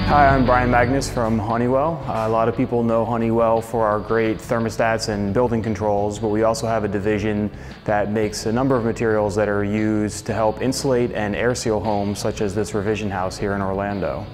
Hi, I'm Bryan Magnus from Honeywell. A lot of people know Honeywell for our great thermostats and building controls, but we also have a division that makes a number of materials that are used to help insulate and air seal homes, such as this ReVISION house here in Orlando.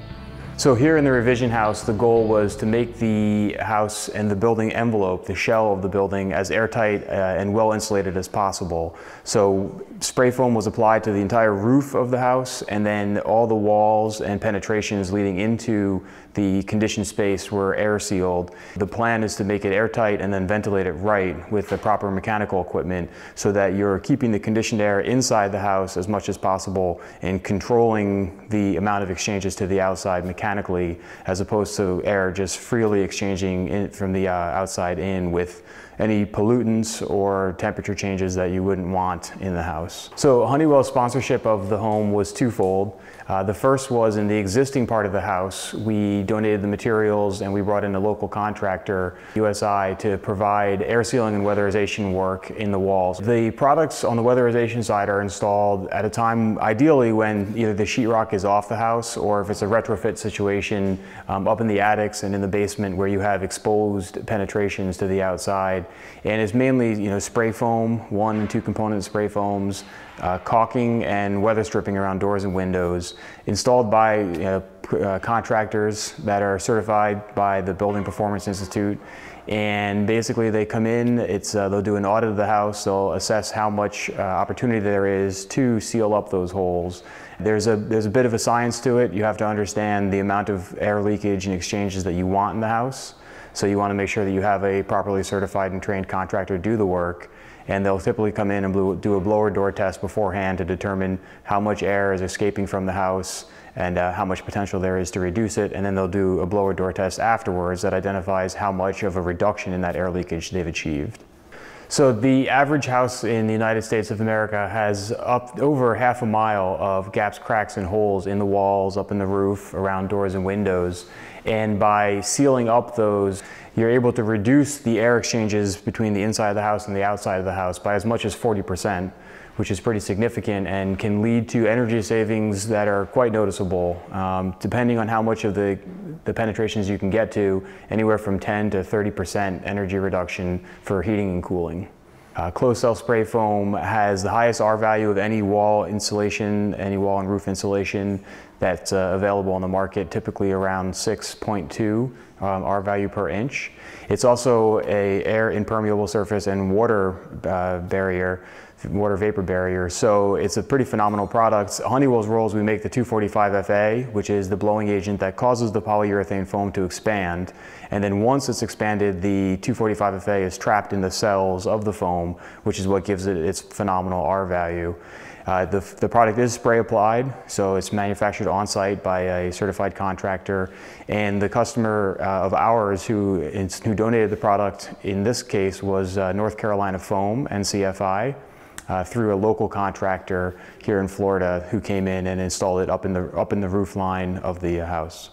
So here in the ReVISION house, the goal was to make the house and the building envelope, the shell of the building, as airtight and well insulated as possible. So spray foam was applied to the entire roof of the house, and then all the walls and penetrations leading into the conditioned space were air sealed. The plan is to make it airtight and then ventilate it right with the proper mechanical equipment so that you're keeping the conditioned air inside the house as much as possible and controlling the amount of exchanges to the outside mechanically, as opposed to air just freely exchanging in from the outside in with any pollutants or temperature changes that you wouldn't want in the house. So Honeywell's sponsorship of the home was twofold. The first was in the existing part of the house. We donated the materials and we brought in a local contractor, USI, to provide air sealing and weatherization work in the walls. The products on the weatherization side are installed at a time, ideally, when either the sheetrock is off the house or if it's a retrofit situation up in the attics and in the basement where you have exposed penetrations to the outside. And it's mainly, spray foam, 1 and 2 component spray foams, caulking and weather stripping around doors and windows, installed by contractors that are certified by the Building Performance Institute. And basically they come in, they'll do an audit of the house, they'll assess how much opportunity there is to seal up those holes. There's a bit of a science to it. You have to understand the amount of air leakage and exchanges that you want in the house. So you want to make sure that you have a properly certified and trained contractor do the work. And they'll typically come in and do a blower door test beforehand to determine how much air is escaping from the house and how much potential there is to reduce it. And then they'll do a blower door test afterwards that identifies how much of a reduction in that air leakage they've achieved. So the average house in the United States of America has over half a mile of gaps, cracks, and holes in the walls, up in the roof, around doors and windows. And by sealing up those, you're able to reduce the air exchanges between the inside of the house and the outside of the house by as much as 40%, which is pretty significant and can lead to energy savings that are quite noticeable, depending on how much of the penetrations you can get to, anywhere from 10 to 30% energy reduction for heating and cooling. Closed cell spray foam has the highest R value of any wall insulation, any wall and roof insulation that's available on the market, typically around 6.2 R value per inch. It's also a air impermeable surface and water vapor barrier, so it's a pretty phenomenal product. Honeywell's role is we make the 245FA, which is the blowing agent that causes the polyurethane foam to expand, and then once it's expanded, the 245FA is trapped in the cells of the foam, which is what gives it its phenomenal R value. The product is spray applied, so it's manufactured on site by a certified contractor, and the customer of ours who donated the product in this case was North Carolina Foam, NCFI, through a local contractor here in Florida who came in and installed it up in the roof line of the house.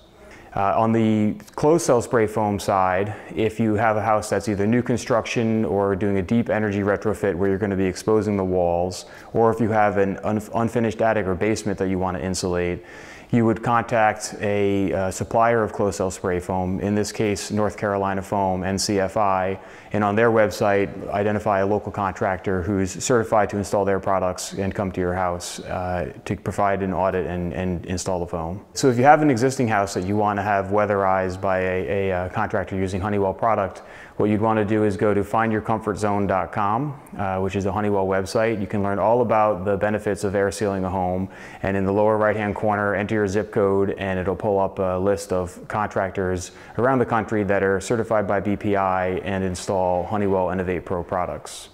On the closed cell spray foam side, if you have a house that's either new construction or doing a deep energy retrofit where you're going to be exposing the walls, or if you have an unfinished attic or basement that you want to insulate, you would contact a supplier of closed cell spray foam, in this case North Carolina Foam, NCFI, and on their website identify a local contractor who's certified to install their products and come to your house to provide an audit and install the foam. So if you have an existing house that you want to have weatherized by a contractor using Honeywell product, what you'd want to do is go to findyourcomfortzone.com, which is a Honeywell website. You can learn all about the benefits of air sealing a home, and in the lower right-hand corner, enter your zip code and it'll pull up a list of contractors around the country that are certified by BPI and install Honeywell Innovate Pro products.